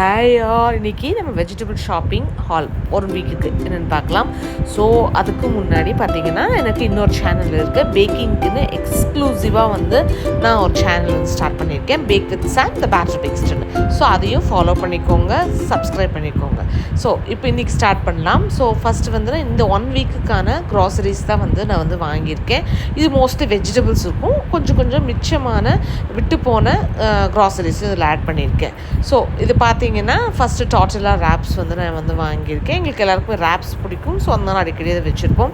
Hi all, இன்றைக்கி நம்ம vegetable shopping hall ஒரு வீக்குக்கு என்னென்னு பார்க்கலாம். ஸோ அதுக்கு முன்னாடி பார்த்திங்கன்னா எனக்கு இன்னொரு சேனல் இருக்குது. பேக்கிங்க்குன்னு எக்ஸ்க்ளூசிவாக நான் ஒரு சேனல் ஸ்டார்ட் பண்ணியிருக்கேன், பேக் வித் Sam-TheBatterBakester. ஸோ அதையும் ஃபாலோ பண்ணிக்கோங்க, சப்ஸ்கிரைப் பண்ணிக்கோங்க. ஸோ இப்போ இன்றைக்கி ஸ்டார்ட் பண்ணலாம். ஸோ ஃபஸ்ட்டு இந்த 1 வீக்குக்கான க்ராசரிஸ் தான் நான் வாங்கியிருக்கேன். இது மோஸ்ட்லி வெஜிடபிள்ஸ் இருக்கும், கொஞ்சம் மிச்சமான விட்டு போன க்ராசரிஸ் இதில் ஆட் பண்ணியிருக்கேன். ஸோ இது பார்த்தீங்கன்னா ஃபஸ்ட்டு டார்ட்டிலா ரேப்ஸ் நான் வாங்கியிருக்கேன். எங்களுக்கு எல்லாருக்குமே ரேப்ஸ் பிடிக்கும். ஸோ அதனால் அடிக்கடி அதை வச்சுருப்போம்.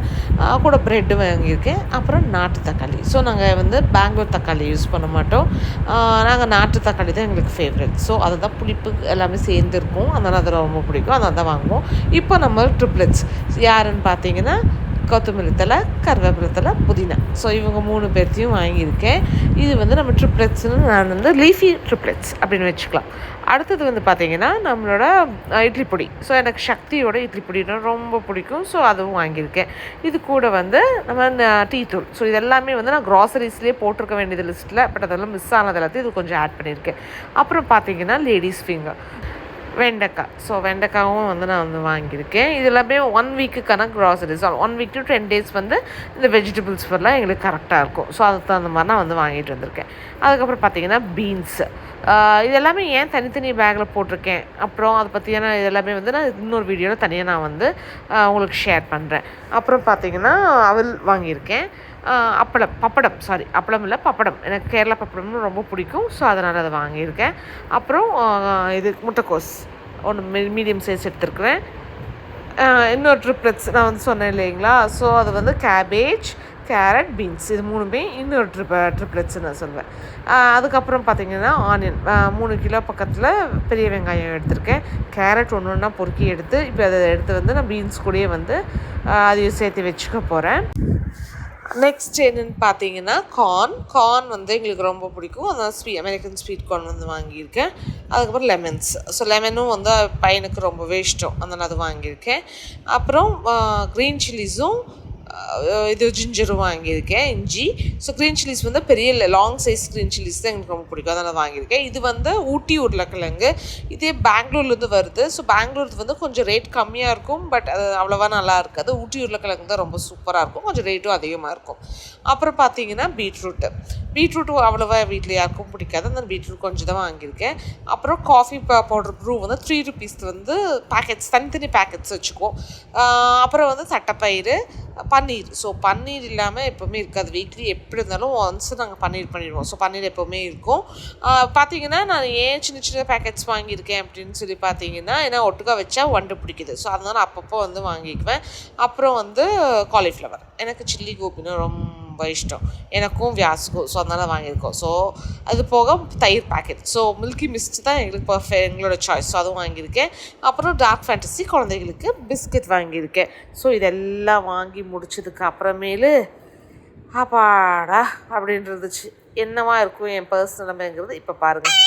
கூட ப்ரெட்டு வாங்கியிருக்கேன். அப்புறம் நாட்டு தக்காளி. ஸோ நாங்கள் பெங்களூர் தக்காளி யூஸ் பண்ண மாட்டோம். நாங்கள் நாட்டு தக்காளி தான் எங்களுக்கு ஃபேவரட். ஸோ அதை தான் புளிப்பு எல்லாமே சேர்ந்துருக்கும், அதனால் அதை ரொம்ப பிடிக்கும், அதனால் தான் வாங்குவோம். இப்போ நம்ம ட்ரிப்ளெட்ஸ் யாருன்னு பார்த்தீங்கன்னா கொத்தமல்லி தலை, கருவேப்பிலை தலை, புதினா. ஸோ இவங்க 3 பேர்த்தையும் வாங்கியிருக்கேன். இது நம்ம ட்ரிப்ளெட்ஸ்னு நான் லீஃபி ட்ரிப்ளெட்ஸ் அப்படின்னு வச்சுக்கலாம். அடுத்தது பார்த்தீங்கன்னா நம்மளோட இட்லி பொடி. ஸோ எனக்கு சக்தியோட இட்லி பொடினா ரொம்ப பிடிக்கும். ஸோ அதுவும் வாங்கியிருக்கேன். இது கூட நம்ம டீ தூள். ஸோ இதெல்லாமே நான் க்ராசரிஸ்லேயே போட்டிருக்க வேண்டியது லிஸ்ட்டில், பட் அதெல்லாம் மிஸ் ஆனது எல்லாத்தையும் இது கொஞ்சம் ஆட் பண்ணியிருக்கேன். அப்புறம் பார்த்தீங்கன்னா லேடிஸ் ஃபிங்கர், வெண்டைக்காய். ஸோ வெண்டைக்காவும் நான் வாங்கியிருக்கேன். இது எல்லாமே 1 வீக்குக்கான க்ராசரிஸ். 1 வீக் to 10 days இந்த வெஜிடபிள்ஸ் எல்லாம் எங்களுக்கு கரெக்டாக இருக்கும். ஸோ அதுக்கு தகுந்த மாதிரி நான் வாங்கிட்டு வந்திருக்கேன். அதுக்கப்புறம் பார்த்தீங்கன்னா பீன்ஸு. இது எல்லாமே ஏன் தனித்தனி பேக்கில் போட்டிருக்கேன், அப்புறம் அதை பற்றியான இது எல்லாமே நான் இன்னொரு வீடியோவில் தனியாக நான் உங்களுக்கு ஷேர் பண்ணுறேன். அப்புறம் பார்த்தீங்கன்னா அவல் வாங்கியிருக்கேன். அப்பளம் இல்லை, பப்படம். எனக்கு கேரளா பப்படம்னு ரொம்ப பிடிக்கும். ஸோ அதனால் அதை வாங்கியிருக்கேன். அப்புறம் இது முட்டைக்கோஸ் ஒன்று மீடியம் சைஸ் எடுத்துருக்குறேன். இன்னொரு ட்ரிப்ளெட்ஸ் நான் சொன்னேன் இல்லைங்களா. ஸோ அது கேபேஜ், கேரட், பீன்ஸ். இது 3மே இன்னொரு ட்ரிப்ளெட்ஸ் நான் சொல்வேன். அதுக்கப்புறம் பார்த்திங்கன்னா ஆனியன் 3 கிலோ பக்கத்தில் பெரிய வெங்காயம் எடுத்திருக்கேன். கேரட் ஒன்று பொறுக்கி எடுத்து இப்போ அதை எடுத்து நான் பீன்ஸ் கூடயே அதையும் சேர்த்து வச்சுக்க போகிறேன். நெக்ஸ்ட் என்னென்னு பார்த்தீங்கன்னா கார்ன் எங்களுக்கு ரொம்ப பிடிக்கும். அதனால் அமெரிக்கன் ஸ்வீட் கார்ன் வாங்கியிருக்கேன். அதுக்கப்புறம் லெமன்ஸ். ஸோ லெமனும் பையனுக்கு ரொம்பவே இஷ்டம், அதனால் அது வாங்கியிருக்கேன். அப்புறம் க்ரீன் சில்லிஸும் இது ஜிஞ்சரும் வாங்கியிருக்கேன், இஞ்சி. ஸோ க்ரீன் சில்லிஸ் பெரிய லாங் சைஸ் க்ரீன் சில்லிஸ் தான் எனக்கு ரொம்ப பிடிக்கும், அதனால் வாங்கியிருக்கேன். இது ஊட்டி உருளைக்கிழங்கு. இதே பெங்களூர்லேருந்து வருது. ஸோ பெங்களூர் கொஞ்சம் ரேட் கம்மியாக இருக்கும், பட் அது அவ்வளோவா நல்லா இருக்காது. ஊட்டி உருளைக்கிழங்கு தான் ரொம்ப சூப்பராக இருக்கும், கொஞ்சம் ரேட்டும் அதிகமாக இருக்கும். அப்புறம் பார்த்தீங்கன்னா பீட்ரூட்டு அவ்வளோவா வீட்டில் யாருக்கும் பிடிக்காது, அந்த பீட்ரூட் கொஞ்சம் தான் வாங்கியிருக்கேன். அப்புறம் coffee powder Bru 3 rupees packets, தனித்தனி பேக்கெட்ஸ் வச்சுக்குவோம். அப்புறம் தட்டைப்பயிறு, பன்னீர். ஸோ பன்னீர் இல்லாமல் எப்போவுமே இருக்காது. வீக்லி எப்படி இருந்தாலும் ஒன்ஸ் நாங்கள் பன்னீர் பண்ணிடுவோம். ஸோ பன்னீர் எப்போவுமே இருக்கும். பார்த்தீங்கன்னா நான் ஏன் சின்ன பேக்கெட்ஸ் வாங்கியிருக்கேன் அப்படின்னு சொல்லி பார்த்தீங்கன்னா, ஏன்னா ஒட்டுக்கா வச்சா வண்டு பிடிக்குது. ஸோ அதனால் அப்பப்போ வாங்கிக்குவேன். அப்புறம் காலிஃப்ளவர். எனக்கு சில்லி கோபின்னா ரொம்ப இஷ்டம், எனக்கும் வியாஸுக்கும். ஸோ அதனால் வாங்கியிருக்கோம். ஸோ அது போக தயிர் பேக்கெட். ஸோ மில்கி மிஸ்ட் தான் எங்களுக்கு எங்களோட சாய்ஸ். ஸோ அதுவும் வாங்கியிருக்கேன். அப்புறம் டார்க் ஃபேண்டசி குழந்தைகளுக்கு பிஸ்கெட் வாங்கியிருக்கேன். ஸோ இதெல்லாம் வாங்கி முடிச்சதுக்கு அப்புறமேலு அப்பாடா அப்படின்னு இருந்துச்சு. என்னவா இருக்கும் என் பர்ஸ் நிலைமைங்கிறது இப்போ பாருங்கள்.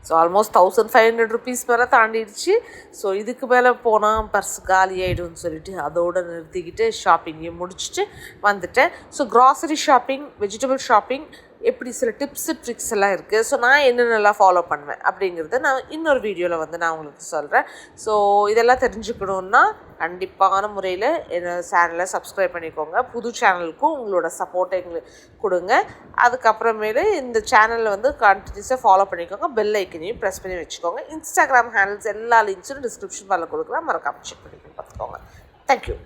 ஸோ ஆல்மோஸ்ட் 1500 rupees மேலே தாண்டிடுச்சு. ஸோ இதுக்கு மேலே போனால் பர்ஸ் காலி ஆகிடும்னு சொல்லிட்டு அதோடு நிறுத்திக்கிட்டு ஷாப்பிங்கையும் முடிச்சுட்டு வந்துட்டேன். So grocery shopping, vegetable shopping எப்படி சில டிப்ஸு ட்ரிக்ஸ் எல்லாம் இருக்குது. ஸோ நான் என்னென்னலாம் ஃபாலோ பண்ணுவேன் அப்படிங்கிறத நான் இன்னொரு வீடியோவில் நான் உங்களுக்கு சொல்கிறேன். ஸோ இதெல்லாம் தெரிஞ்சுக்கணுன்னா கண்டிப்பான முறையில் என்னோடய சேனலை சப்ஸ்கிரைப் பண்ணிக்கோங்க. புது சேனலுக்கும் உங்களோட சப்போர்ட்டை எங்களுக்கு கொடுங்க. அதுக்கப்புறமேலு இந்த சேனலில் கண்டினியூஸாக ஃபாலோ பண்ணிக்கோங்க. பெல் ஐக்கனையும் ப்ரெஸ் பண்ணி வச்சுக்கோங்க. இன்ஸ்டாகிராம் ஹேண்டில்ஸ் எல்லா லிங்க்ஸும் டிஸ்கிரிப்ஷன் பாரில் கொடுக்குறேன், மறக்காம செக் பண்ணி பார்த்துக்கோங்க. தேங்க்யூ.